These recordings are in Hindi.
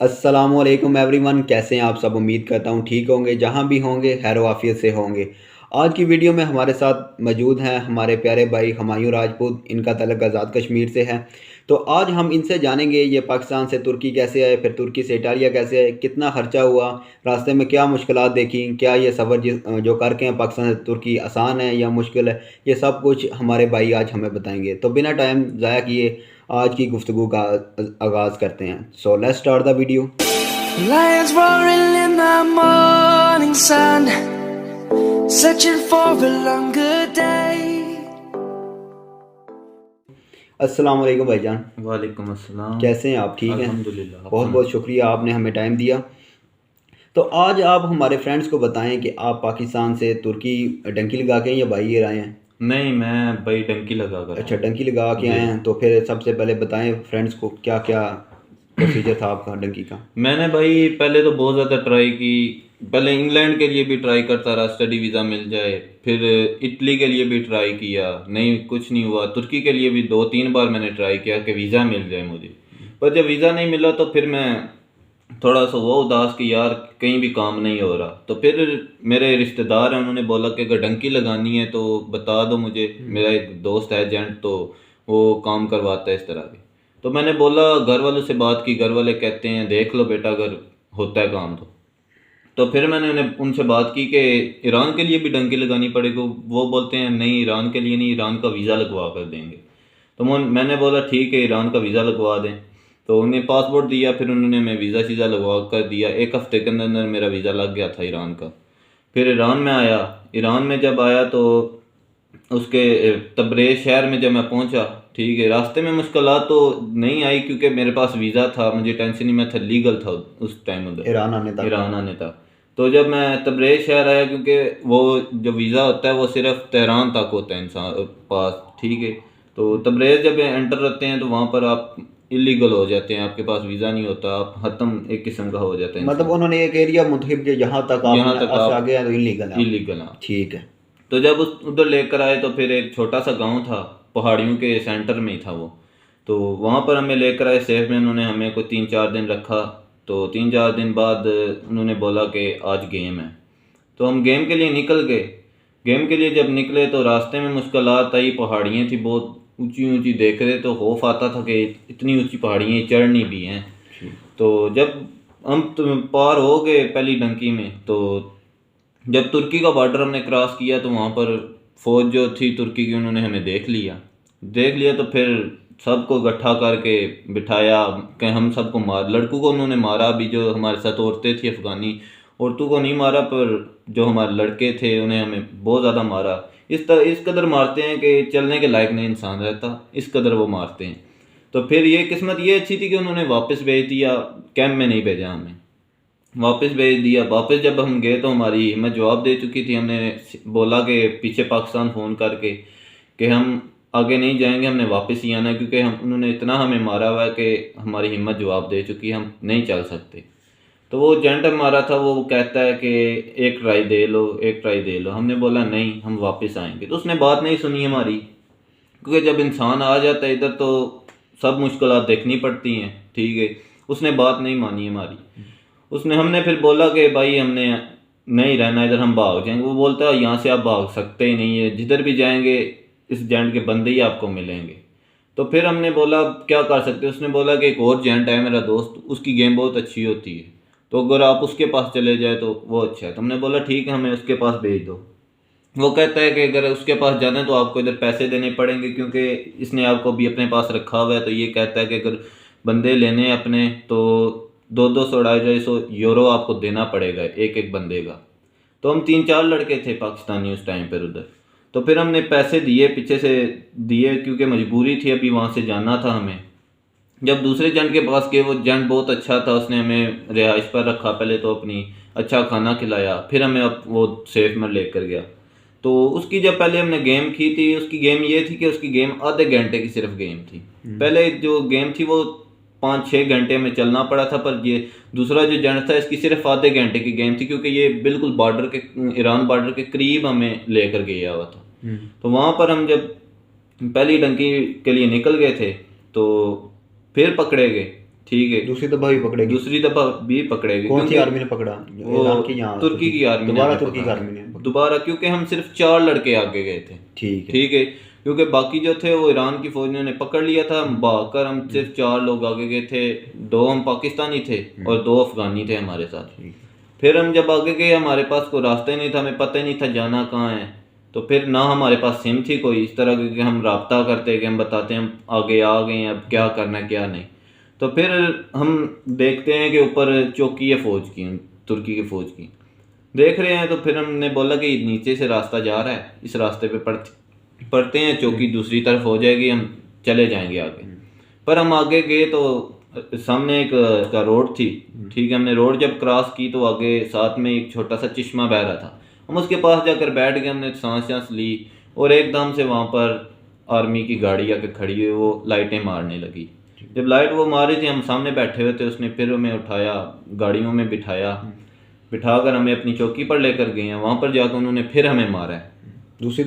अस्सलामुअलैकुम एवरीवन, कैसे हैं आप सब। उम्मीद करता हूँ ठीक होंगे, जहाँ भी होंगे खैर वाफियत से होंगे। आज की वीडियो में हमारे साथ मौजूद हैं हमारे प्यारे भाई हुमायूं राजपूत। इनका तल्लुक़ आज़ाद कश्मीर से है। तो आज हम इनसे जानेंगे ये पाकिस्तान से तुर्की कैसे आए, फिर तुर्की से इटालिया कैसे आए, कितना ख़र्चा हुआ, रास्ते में क्या मुश्किलात देखी, क्या ये सफ़र जो करके हैं पाकिस्तान से तुर्की आसान है या मुश्किल है, ये सब कुछ हमारे भाई आज हमें बताएंगे। तो बिना टाइम ज़ाया किए आज की गुफ्तगू का आगाज़ करते हैं। So let's start the video. Lions roaring in the morning sun, searching for a longer day. अस्सलाम वालेकुम भाईजान, वालेकुम अस्सलाम। कैसे हैं आप, ठीक हैं। अल्हम्दुलिल्लाह। बहुत बहुत शुक्रिया, आपने हमें टाइम दिया। तो आज आप हमारे फ्रेंड्स को बताएं कि आप पाकिस्तान से तुर्की डंकी लगा के या बाई एयर आए हैं। नहीं, मैं भाई डंकी लगा कर अच्छा, आया डंकी लगा के जी। आए हैं। तो फिर सबसे पहले बताएं फ्रेंड्स को क्या क्या प्रोसीजर था आपका डंकी का। मैंने भाई पहले तो बहुत ज़्यादा ट्राई की। पहले इंग्लैंड के लिए भी ट्राई करता रहा, स्टडी वीज़ा मिल जाए। फिर इटली के लिए भी ट्राई किया, नहीं कुछ नहीं हुआ। तुर्की के लिए भी 2-3 बार मैंने ट्राई किया कि वीज़ा मिल जाए मुझे। पर जब वीज़ा नहीं मिला तो फिर मैं थोड़ा सा हुआ उदास कि यार कहीं भी काम नहीं हो रहा। तो फिर मेरे रिश्तेदार हैं, उन्होंने बोला कि अगर डंकी लगानी है तो बता दो मुझे। मेरा एक दोस्त है एजेंट, तो वो काम करवाता है इस तरह के। तो मैंने बोला, घर वालों से बात की। घर वाले कहते हैं देख लो बेटा, अगर होता है काम तो फिर मैंने उनसे बात की कि ईरान के लिए भी डंकी लगानी पड़ेगी। वो बोलते हैं नहीं, ईरान के लिए नहीं, ईरान का वीज़ा लगवा कर देंगे। तो मैंने बोला ठीक है, ईरान का वीज़ा लगवा दें। तो उन्हें पासपोर्ट दिया, फिर उन्होंने मैं वीज़ा शीज़ा लगवा कर दिया। 1 हफ्ते के अंदर अंदर मेरा वीज़ा लग गया था ईरान का। फिर ईरान में आया। ईरान में जब आया तो उसके तबरेज़ शहर में जब मैं पहुंचा, ठीक है, रास्ते में मुश्किलात तो नहीं आई क्योंकि मेरे पास वीज़ा था, मुझे टेंशन नहीं, मैं था लीगल था उस टाइम उधर ईरान आने तक। तो जब मैं तबरेज़ शहर आया, क्योंकि वो जो वीज़ा होता है वो सिर्फ तेहरान तक होता है इंसान पास, ठीक है। तो तबरेज़ जब एंटर करते हैं तो वहाँ पर आप इलीगल हो जाते हैं, आपके पास वीज़ा नहीं होता, आप ख़त्म एक किस्म का हो जाता है मतलब इंसान। उन्होंने एक एरिया मुंतखब किया जहाँ तक यहाँ आप तक आप आगे हैं तो इलीगल है। इलीगल हैं। ठीक है। तो जब उधर लेकर आए तो फिर एक छोटा सा गांव था, पहाड़ियों के सेंटर में ही था वो। तो वहाँ पर हमें लेकर आए सेफ में। उन्होंने हमें को 3-4 दिन रखा। तो 3-4 दिन बाद उन्होंने बोला कि आज गेम है। तो हम गेम के लिए निकल गए। गेम के लिए जब निकले तो रास्ते में मुश्किलात आई, पहाड़ियाँ थी बहुत ऊंची ऊंची, देख रहे तो खौफ आता था कि इतनी ऊंची पहाड़ियाँ चढ़नी भी हैं। तो जब हम पार हो गए पहली डंकी में, तो जब तुर्की का बॉर्डर हमने क्रॉस किया तो वहाँ पर फौज जो थी तुर्की की, उन्होंने हमें देख लिया। तो फिर सबको इकट्ठा करके बिठाया कि हम सबको मार, लड़कों को उन्होंने मारा भी, जो हमारे साथ औरतें थी अफ़गानी, औरतों को नहीं मारा, पर जो हमारे लड़के थे उन्हें हमें बहुत ज़्यादा मारा। इस कदर मारते हैं कि चलने के लायक नहीं इंसान रहता, इस कदर वो मारते हैं। तो फिर ये किस्मत ये अच्छी थी कि उन्होंने वापस भेज दिया, कैंप में नहीं भेजा हमें, वापस भेज दिया। वापस जब हम गए तो हमारी हिम्मत जवाब दे चुकी थी। हमने बोला कि पीछे पाकिस्तान फ़ोन करके कि हम आगे नहीं जाएंगे, हमने वापस ही आना है, क्योंकि हम उन्होंने इतना हमें मारा हुआ है कि हमारी हिम्मत जवाब दे चुकी है, हम नहीं चल सकते। तो वो एजेंट हमारा था, वो कहता है कि एक ट्राई दे लो, एक ट्राई दे लो। हमने बोला नहीं, हम वापस आएंगे। तो उसने बात नहीं सुनी हमारी, क्योंकि जब इंसान आ जाता है इधर तो सब मुश्किलात देखनी पड़ती हैं, ठीक है। उसने बात नहीं मानी हमारी। हमने फिर बोला कि भाई हमने नहीं रहना इधर, हम भाग जाएंगे। वो बोलता है यहाँ से आप भाग सकते ही नहीं है, जिधर भी जाएंगे इस जेंट के बंदे ही आपको मिलेंगे। तो फिर हमने बोला क्या कर सकते हैं। उसने बोला कि एक और जेंट है मेरा दोस्त, उसकी गेम बहुत अच्छी होती है, तो अगर आप उसके पास चले जाए तो वो अच्छा है। तो हमने बोला ठीक है, हमें उसके पास भेज दो। वो कहता है कि अगर उसके पास जाना है तो आपको इधर पैसे देने पड़ेंगे, क्योंकि इसने आपको भी अपने पास रखा हुआ है। तो ये कहता है कि अगर बंदे लेने हैं अपने तो 200-200 250 यूरो आपको देना पड़ेगा एक एक बंदे का। तो हम 3-4 लड़के थे पाकिस्तानी उस टाइम पर उधर। तो फिर हमने पैसे दिए, पीछे से दिए, क्योंकि मजबूरी थी, अभी वहाँ से जाना था हमें। जब दूसरे जन के पास गए, वो जन बहुत अच्छा था, उसने हमें रिहाइश पर रखा, पहले तो अपनी अच्छा खाना खिलाया, फिर हमें अब वो सेफ में लेकर गया। तो उसकी जब पहले हमने गेम की थी, उसकी गेम ये थी कि उसकी गेम आधे घंटे की सिर्फ गेम थी। पहले जो गेम थी वो 5-6 घंटे में चलना पड़ा था, पर ये दूसरा जो जन था इसकी सिर्फ आधे घंटे की गेम थी, क्योंकि ये बिल्कुल बॉर्डर के, ईरान बॉर्डर के करीब हमें लेकर गया हुआ था। तो वहाँ पर हम जब पहली डंकी के लिए निकल गए थे तो फिर पकड़े गए। ठीक है, दूसरी दफा भी पकड़ेगी? दूसरी दफा भी पकड़ेगी। कौन सी क्योंकि आर्मी ने पकड़ा? वो ईरान की? यहाँ तुर्की की आर्मी ने दोबारा हमें तुर्की की पकड़ा। आर्मी ने पकड़ा। दोबारा, क्योंकि हम सिर्फ 4 लड़के आगे गए थे। ठीक है। ठीक है, क्योंकि बाकी जो थे वो ईरान की फौज ने पकड़ लिया था, हम भागकर हम सिर्फ 4 लोग आगे गए थे। 2 हम पाकिस्तानी थे और 2 अफगानी थे हमारे साथ। फिर हम जब आगे गए, हमारे पास कोई रास्ता ही नहीं था, हमें पता ही नहीं था जाना कहाँ है। तो फिर ना हमारे पास सिम थी कोई इस तरह की हम राब्ता करते कि हम बताते हैं हम आगे आ गए हैं, अब क्या करना है क्या नहीं। तो फिर हम देखते हैं कि ऊपर चौकी है फौज की, तुर्की की फौज की, देख रहे हैं। तो फिर हमने बोला कि नीचे से रास्ता जा रहा है, इस रास्ते पे पढ़ते हैं, चौकी दूसरी तरफ हो जाएगी, हम चले जाएंगे आगे। पर हम आगे गए तो सामने एक का रोड थी। ठीक है, हमने रोड जब क्रॉस की तो आगे साथ में एक छोटा सा चश्मा बह रहा था। हम उसके पास जाकर बैठ गए, हमने सांस ली और एकदम से वहाँ पर आर्मी की गाड़ी आके खड़ी हुई, वो लाइटें मारने लगी। जब लाइट वो मारी थी, हम सामने बैठे हुए थे, उसने फिर हमें उठाया, गाड़ियों में बिठाकर हमें अपनी चौकी पर लेकर गए हैं। वहाँ पर जाकर उन्होंने फिर हमें मारा है। दूसरी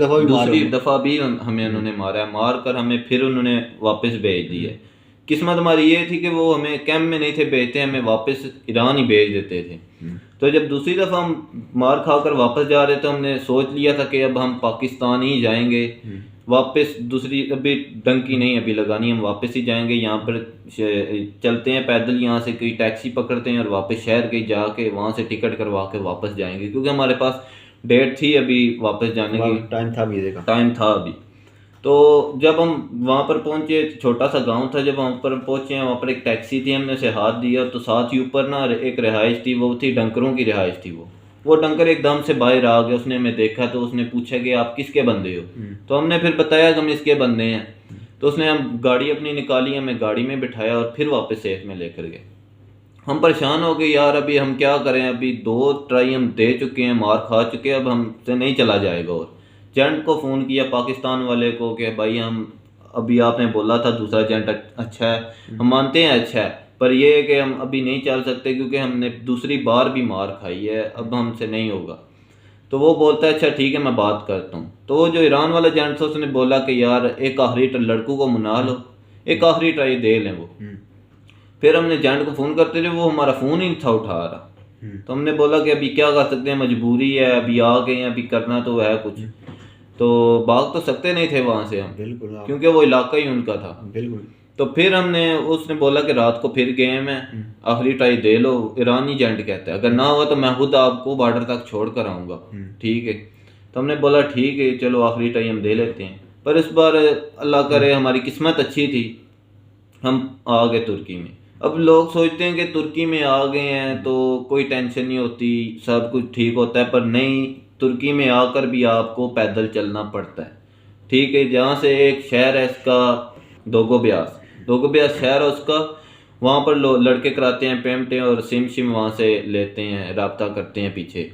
दफ़ा भी हमें उन्होंने मारा है। मार कर हमें फिर उन्होंने वापस भेज दी है। किस्मत हमारी ये थी कि वो हमें कैंप में नहीं थे भेजते, हमें वापस ईरान ही भेज देते थे। तो जब दूसरी दफ़ा हम मार खाकर वापस जा रहे तो हमने सोच लिया था कि अब हम पाकिस्तान ही जाएंगे वापस। दूसरी अभी डंकी नहीं अभी लगानी, हम वापस ही जाएंगे। यहाँ पर चलते हैं पैदल, यहाँ से कोई टैक्सी पकड़ते हैं और वापस शहर के जाके वहाँ से टिकट करवा के वापस जाएंगे, क्योंकि हमारे पास डेट थी अभी वापस जाने की, टाइम था वीज़े का, टाइम था अभी। तो जब हम वहाँ पर पहुँचे, छोटा सा गांव था, जब वहाँ पर पहुँचे वहाँ पर एक टैक्सी थी, हमने उसे हाथ दिया तो साथ ही ऊपर ना एक रिहाइश थी, वो थी डंकरों की रिहाइश थी। वो डंकर एकदम से बाहर आ गया, उसने हमें देखा तो उसने पूछा कि आप किसके बंदे हो। तो हमने फिर बताया कि हम इसके बंदे हैं। तो उसने हम गाड़ी अपनी निकाली, हमें गाड़ी में बिठाया और फिर वापस सेफ में लेकर गए। हम परेशान हो गए, यार अभी हम क्या करें, अभी 2 ट्राई हम दे चुके हैं, मार खा चुके हैं, अब हमसे नहीं चला जाएगा। और एजेंट को फ़ोन किया पाकिस्तान वाले को कि भाई हम अभी आपने बोला था दूसरा एजेंट अच्छा है, हम मानते हैं अच्छा है, पर ये है कि हम अभी नहीं चल सकते क्योंकि हमने दूसरी बार भी मार खाई है, अब हमसे नहीं होगा। तो वो बोलता है अच्छा ठीक है मैं बात करता हूँ। तो वो जो ईरान वाला एजेंट था उसने बोला कि यार एक आखिरी लड़कों को मना लो, एक आखिरी ट्राई दे लें वो। फिर हमने एजेंट को फ़ोन करते रहे, वो हमारा फ़ोन ही था उठा रहा। तो हमने बोला कि अभी क्या कर सकते हैं, मजबूरी है, अभी आ गए हैं, अभी करना तो है कुछ। तो भाग तो सकते नहीं थे वहाँ से हम, बिल्कुल, क्योंकि वो इलाका ही उनका था। बिल्कुल। तो फिर उसने बोला कि रात को फिर गए मैं, आखिरी ट्राई दे लो। ईरानी एजेंट कहता है अगर ना हुआ तो मैं खुद आपको बॉर्डर तक छोड़ कर आऊँगा, ठीक है। तो हमने बोला ठीक है चलो आखिरी ट्राई हम दे लेते हैं। पर इस बार अल्लाह करे हमारी किस्मत अच्छी थी, हम आ गए तुर्की में। अब लोग सोचते हैं कि तुर्की में आ गए हैं तो कोई टेंशन नहीं होती, सब कुछ ठीक होता है, पर नहीं, तुर्की में आकर भी आपको पैदल चलना पड़ता है। ठीक है, जहाँ से एक शहर है इसका दोगोब्यास शहर है उसका, वहाँ पर लड़के कराते हैं पेमेंटें और सिम वहाँ से लेते हैं, राब्ता करते हैं पीछे।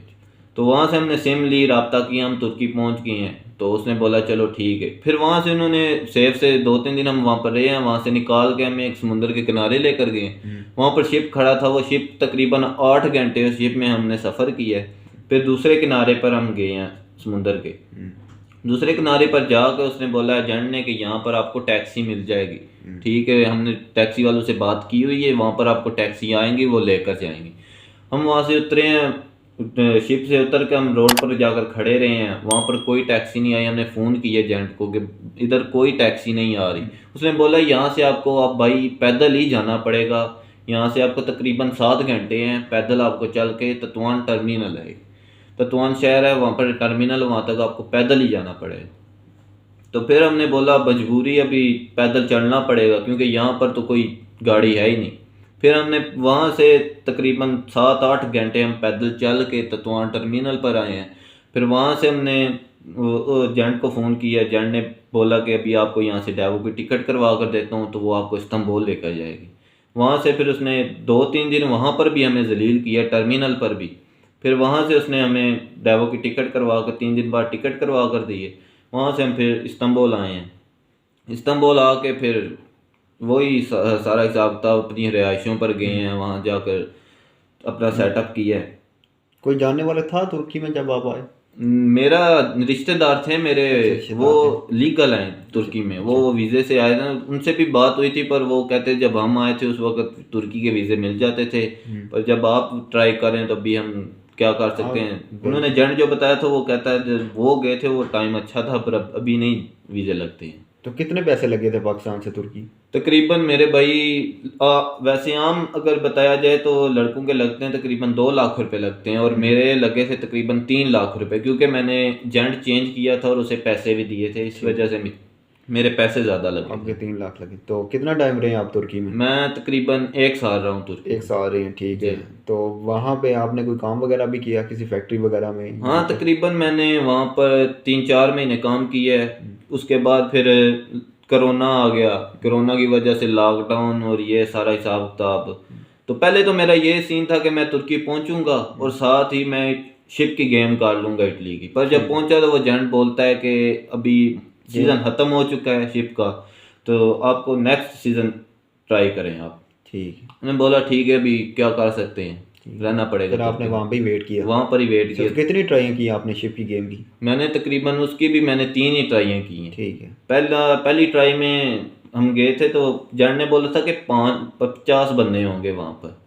तो वहाँ से हमने सिम ली, राब्ता किया, हम तुर्की पहुँच गए हैं। तो उसने बोला चलो ठीक है। फिर वहाँ से उन्होंने सेफ से 2-3 दिन हम वहाँ पर रहे हैं, वहाँ से निकाल के हमें एक समुद्र के किनारे लेकर गए। वहाँ पर शिप खड़ा था, वो शिप तकरीबन 8 घंटे उस शिप में हमने सफ़र किया है। फिर दूसरे किनारे पर हम गए हैं, समुद्र के दूसरे किनारे पर जाकर उसने बोला एजेंट ने कि यहाँ पर आपको टैक्सी मिल जाएगी। ठीक है, हमने टैक्सी वालों से बात की हुई है, वहाँ पर आपको टैक्सी आएंगी, वो लेकर जाएंगे। हम वहाँ से उतरे हैं, शिप से उतर के हम रोड पर जाकर खड़े रहे हैं, वहाँ पर कोई टैक्सी नहीं आई। हमने फ़ोन किया एजेंट को कि इधर कोई टैक्सी नहीं आ रही। उसने बोला यहाँ से आपको आप भाई पैदल ही जाना पड़ेगा, यहाँ से आपको तकरीबन 7 घंटे हैं पैदल आपको चल के तत्वान टर्मिनल है, तत्वान शहर है, वहाँ पर टर्मिनल, वहाँ तक आपको पैदल ही जाना पड़ेगा। तो फिर हमने बोला मजबूरी अभी पैदल चलना पड़ेगा क्योंकि यहाँ पर तो कोई गाड़ी है ही नहीं। फिर हमने वहाँ से तकरीबन 7-8 घंटे हम पैदल चल के तत्वान टर्मिनल पर आए हैं। फिर वहाँ से हमने एजेंट को फ़ोन किया, एजेंट ने बोला कि अभी आपको यहाँ से डेवो की टिकट करवा कर देता हूँ, तो वो आपको इस्तांबुल लेकर जाएगी। वहाँ से फिर उसने 2-3 दिन वहाँ पर भी हमें जलील किया, टर्मिनल पर भी। फिर वहाँ से उसने हमें डेवो की टिकट करवा कर 3 दिन बाद टिकट करवा कर दिए। वहाँ से हम फिर इस्तांबुल आए हैं। इस्तांबुल आके फिर वही सारा हिसाब किताब अपनी रिहाइशों पर गए हैं, वहाँ जाकर अपना सेटअप किया है। कोई जानने वाला था तुर्की में जब आप आए? मेरा रिश्तेदार थे मेरे, रिश्तेदार वो लीगल हैं तुर्की में, वो वीज़े से आए थे। उनसे भी बात हुई थी, पर वो कहते जब हम आए थे उस वक्त तुर्की के वीज़े मिल जाते थे, पर जब आप ट्राई करें तो अभी हम क्या कर सकते हैं। उन्होंने एजेंट जो बताया था वो कहता है जब वो गए थे वो टाइम अच्छा था, पर अब अभी नहीं वीज़े लगते हैं। तो कितने पैसे लगे थे पाकिस्तान से तुर्की? तकरीबन मेरे भाई वैसे आम अगर बताया जाए तो लड़कों के लगते हैं तकरीबन 2 लाख रुपए लगते हैं, और मेरे लगे थे तकरीबन 3 लाख रुपए, क्योंकि मैंने एजेंट चेंज किया था और उसे पैसे भी दिए थे, इस वजह से मेरे पैसे ज़्यादा लगे आपके थे। 3 लाख लगे। तो कितना टाइम रहे आप तुर्की में? मैं तकरीबन 1 साल रहा हूँ तुर्की। 1 साल रहे हैं, ठीक है। जी। तो वहाँ पे आपने कोई काम वगैरह भी किया किसी फैक्ट्री वगैरह में? हाँ, तकरीबन मैंने वहाँ पर 3-4 महीने काम किया है। उसके बाद फिर कोरोना आ गया, कोरोना की वजह से लॉकडाउन और ये सारा हिसाब किताब। तो पहले तो मेरा ये सीन था कि मैं तुर्की पहुंचूंगा और साथ ही मैं शिप की गेम कर लूंगा इटली की, पर जब पहुंचा तो वो एजेंट बोलता है कि अभी सीज़न ख़त्म हो चुका है शिप का, तो आपको नेक्स्ट सीज़न ट्राई करें आप। ठीक है। मैंने बोला ठीक है, अभी क्या कर सकते हैं, रहना पड़ेगा। फिर आपने वहाँ पे ही वेट किया? वहाँ पर ही वेट किया। तो कितनी ट्राई की आपने शिप की गेम की? मैंने तकरीबन उसकी भी मैंने 3 ही ट्राइयाँ की हैं। ठीक है। पहली ट्राई में हम गए थे तो जन ने बोला था कि 50 बंदे होंगे वहाँ पर,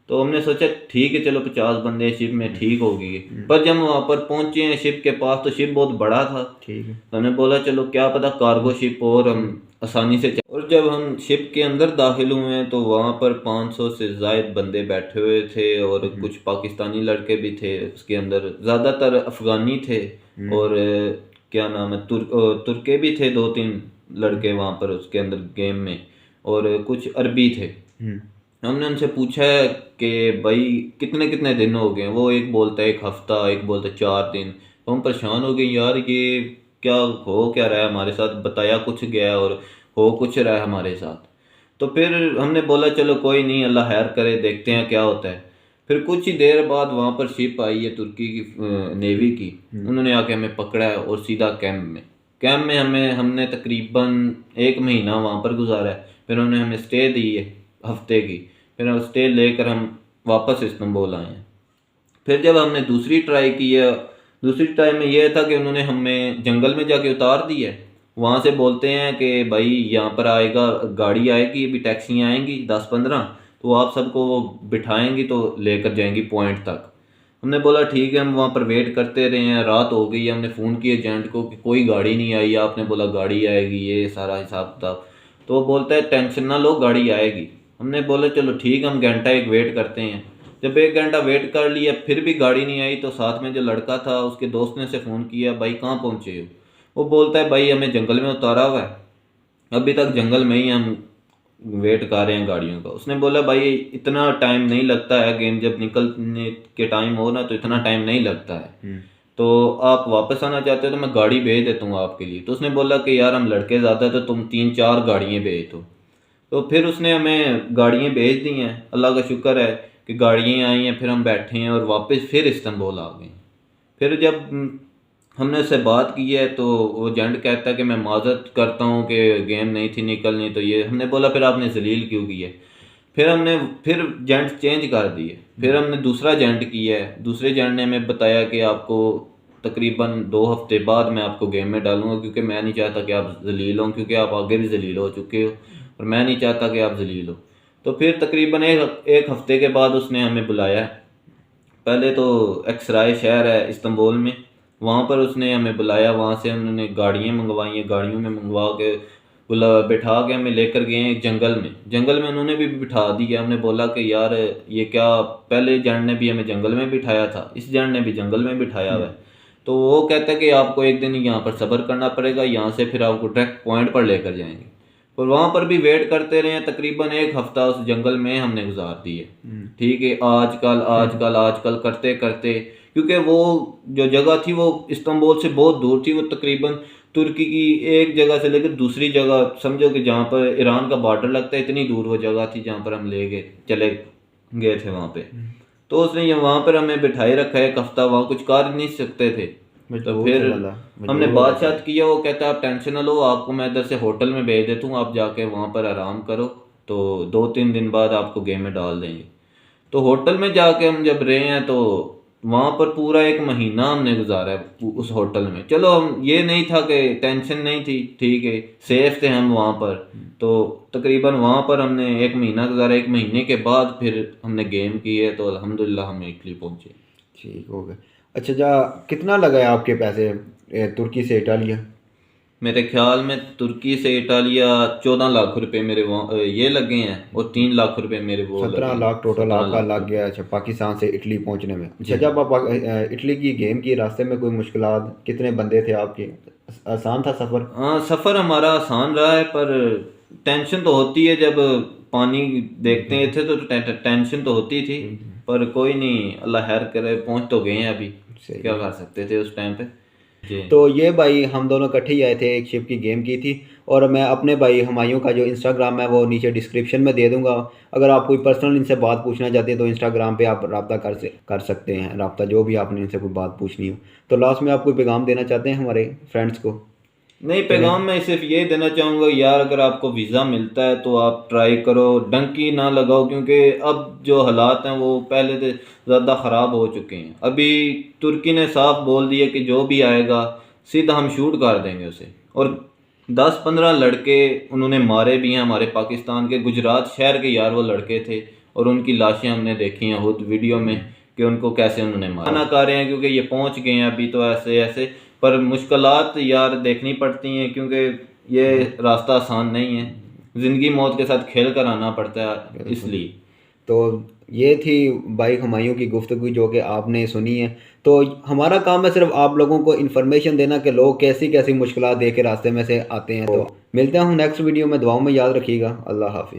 तो हमने सोचा ठीक है चलो 50 बंदे शिप में ठीक होगी। पर जब हम वहाँ पर पहुँचे हैं शिप के पास तो शिप बहुत बड़ा था। ठीक है। तो हमने बोला चलो क्या पता कार्गो शिप और हम आसानी से और जब हम शिप के अंदर दाखिल हुए हैं तो वहाँ पर 500 से ज़ायद बंदे बैठे हुए थे और कुछ पाकिस्तानी लड़के भी थे उसके अंदर, ज़्यादातर अफ़गानी थे और क्या नाम है तुर्के भी थे, 2-3 लड़के वहाँ पर उसके अंदर गेम में, और कुछ अरबी थे। हमने उनसे पूछा है कि भाई कितने कितने दिन हो गए, वो एक बोलता है 1 हफ्ता, एक बोलता है 4 दिन। तो हम परेशान हो गए यार ये क्या हो क्या रहा है हमारे साथ, बताया कुछ गया और हो कुछ रहा है हमारे साथ। तो फिर हमने बोला चलो कोई नहीं, अल्लाह खैर करे, देखते हैं क्या होता है। फिर कुछ ही देर बाद वहाँ पर शिप आई है तुर्की की, नेवी की। उन्होंने आके हमें पकड़ा है और सीधा कैंप में हमने तकरीबन 1 महीना वहाँ पर गुजारा है। फिर उन्होंने हमें स्टे दी है हफ्ते की, फिर हम स्टे लेकर हम वापस इस्तांबुल आए हैं। फिर जब हमने दूसरी ट्राई की है, दूसरी ट्राई में यह था कि उन्होंने हमें जंगल में जाके उतार दिया है। वहाँ से बोलते हैं कि भाई यहाँ पर आएगा, गाड़ी आएगी, अभी टैक्सियाँ आएंगी 10-15, तो आप सबको वो बिठाएंगी तो लेकर जाएंगी पॉइंट तक। हमने बोला ठीक है, हम वहाँ पर वेट करते रहे हैं, रात हो गई है। हमने फ़ोन किया एजेंट को कि कोई गाड़ी नहीं आई, आपने बोला गाड़ी आएगी, ये सारा हिसाब किताब। तो वो बोलता है टेंशन ना लो, गाड़ी आएगी। हमने बोला चलो ठीक है, हम घंटा एक वेट करते हैं। जब 1 घंटा वेट कर लिया फिर भी गाड़ी नहीं आई, तो साथ में जो लड़का था उसके दोस्त ने उसे फ़ोन किया, भाई कहाँ पहुँचे हो? वो बोलता है भाई हमें जंगल में उतारा हुआ है, अभी तक जंगल में ही हम वेट कर रहे हैं गाड़ियों का। उसने बोला भाई इतना टाइम नहीं लगता है, गेम जब निकलने के टाइम हो ना तो इतना टाइम नहीं लगता है, तो आप वापस आना चाहते हो तो मैं गाड़ी भेज देता हूँ आपके लिए। तो उसने बोला कि यार हम लड़के ज़्यादा तो तुम 3-4 गाड़ियाँ भेज दो। तो फिर उसने हमें गाड़ियाँ भेज दी हैं, अल्लाह का शुक्र है कि गाड़ियाँ आई हैं। फिर हम बैठे हैं और वापस फिर इस्तांबुल आ गए। फिर जब हमने उससे बात की है तो वो एजेंट कहता है कि मैं माजरत करता हूँ कि गेम नहीं थी निकलनी, तो ये हमने बोला फिर आपने जलील क्यों किया? फिर हमने फिर एजेंट चेंज कर दिए। फिर हमने दूसरा एजेंट किया है, दूसरे एजेंट ने हमें बताया कि आपको तकरीबन 2 हफ्ते बाद मैं आपको गेम में डालूंगा, क्योंकि मैं नहीं चाहता कि आप जलील हों, क्योंकि आप आगे भी जलील हो चुके हो और मैं नहीं चाहता कि आप जलील हो। तो फिर तकरीबन एक हफ्ते के बाद उसने हमें बुलाया है। पहले तो एक्सराय शहर है इस्तांबुल में, वहाँ पर उसने हमें बुलाया। वहाँ से उन्होंने गाड़ियाँ मंगवाई हैं, गाड़ियों में मंगवा के बैठा के हमें लेकर गए हैं जंगल में उन्होंने भी बिठा दिया। हमने बोला कि यार ये क्या, पहले एजेंट ने भी हमें जंगल में बिठाया था, इस एजेंट ने भी जंगल में बिठाया हुआ है। तो वो कहता है कि आपको एक दिन यहाँ पर सब्र करना पड़ेगा, यहाँ से फिर आपको डायरेक्ट पॉइंट पर लेकर जाएंगे। और वहाँ पर भी वेट करते रहे, तकरीबन 1 हफ्ता उस जंगल में हमने गुजार दिए। ठीक है, आजकल करते करते, क्योंकि वो जो जगह थी वो इस्तांबुल से बहुत दूर थी, वो तकरीबन तुर्की की एक जगह से लेकर दूसरी जगह, समझो कि जहाँ पर ईरान का बॉर्डर लगता है, इतनी दूर वो जगह थी जहाँ पर हम चले गए थे वहाँ पे। तो उसने वहाँ पर हमें बिठाए रखा है 1 हफ्ता, वहाँ कुछ कर नहीं सकते थे। तो फिर हमने बात किया, वो कहता है आप टेंशन ना लो, आपको मैं इधर से होटल में भेज देता हूँ, आप जाके वहाँ पर आराम करो, तो 2-3 दिन बाद आपको गेम में डाल देंगे। तो होटल में जाके हम जब रहे हैं तो वहाँ पर पूरा एक महीना हमने गुजारा है उस होटल में। चलो हम ये नहीं था कि टेंशन नहीं थी, ठीक है, सेफ थे हम वहाँ पर। तो तकरीबन वहाँ पर हमने एक महीना गुजारा। एक महीने के बाद फिर हमने गेम की है, तो अल्हम्दुलिल्लाह हम इटली पहुँचे। ठीक हो गया। अच्छा जा, कितना लगा है आपके पैसे तुर्की से इटालिया? मेरे ख्याल में तुर्की से इटालिया 14 लाख रुपए मेरे ये लगे हैं, और 3 लाख रुपए मेरे वो 17 लगे लाख टोटल 17 आपका लाख लग रुपए। गया। अच्छा, पाकिस्तान से इटली पहुंचने में। अच्छा, जब आप इटली की गेम की रास्ते में कोई मुश्किलात, कितने बंदे थे आपके, आसान था सफ़र? हाँ, सफ़र हमारा आसान रहा है, पर टेंशन तो होती है। जब पानी देखते थे तो टेंशन तो होती थी, पर कोई नहीं, अल्लाह खैर करे, पहुंच तो गए हैं अभी। सही क्या है। कर सकते थे उस टाइम पे जी। तो ये भाई हम दोनों इकट्ठे ही आए थे, एक शिप की गेम की थी। और मैं अपने भाई हुमायूं का जो इंस्टाग्राम है वो नीचे डिस्क्रिप्शन में दे दूंगा। अगर आप कोई पर्सनल इनसे बात पूछना चाहते हैं तो इंस्टाग्राम पे आप रब्ता कर सकते हैं, रब्ता जो भी आपने इनसे कोई बात पूछनी हो। तो लास्ट में आप कोई पैगाम देना चाहते हैं हमारे फ्रेंड्स को? नहीं, पैगाम मैं सिर्फ ये देना चाहूँगा यार, अगर आपको वीज़ा मिलता है तो आप ट्राई करो, डंकी ना लगाओ, क्योंकि अब जो हालात हैं वो पहले से ज़्यादा ख़राब हो चुके हैं। अभी तुर्की ने साफ बोल दिया कि जो भी आएगा सीधा हम शूट कर देंगे उसे। और 10-15 लड़के उन्होंने मारे भी हैं हमारे पाकिस्तान के, गुजरात शहर के यार वो लड़के थे, और उनकी लाशें हमने देखी हैं खुद वीडियो में कि उनको कैसे उन्होंने मारा। ना कर रहे हैं क्योंकि ये पहुंच गए हैं अभी, तो ऐसे ऐसे, पर मुश्किलात यार देखनी पड़ती हैं, क्योंकि ये रास्ता आसान नहीं है, ज़िंदगी मौत के साथ खेल कर आना पड़ता है इसलिए। तो ये थी भाई हुमायूं की गुफ्तगू जो कि आपने सुनी है। तो हमारा काम है सिर्फ आप लोगों को इन्फॉर्मेशन देना कि लोग कैसी कैसी मुश्किलात दे के रास्ते में से आते हैं। तो मिलते हैं हम नेक्स्ट वीडियो में, दुआओं में याद रखिएगा। अल्लाह हाफिज़।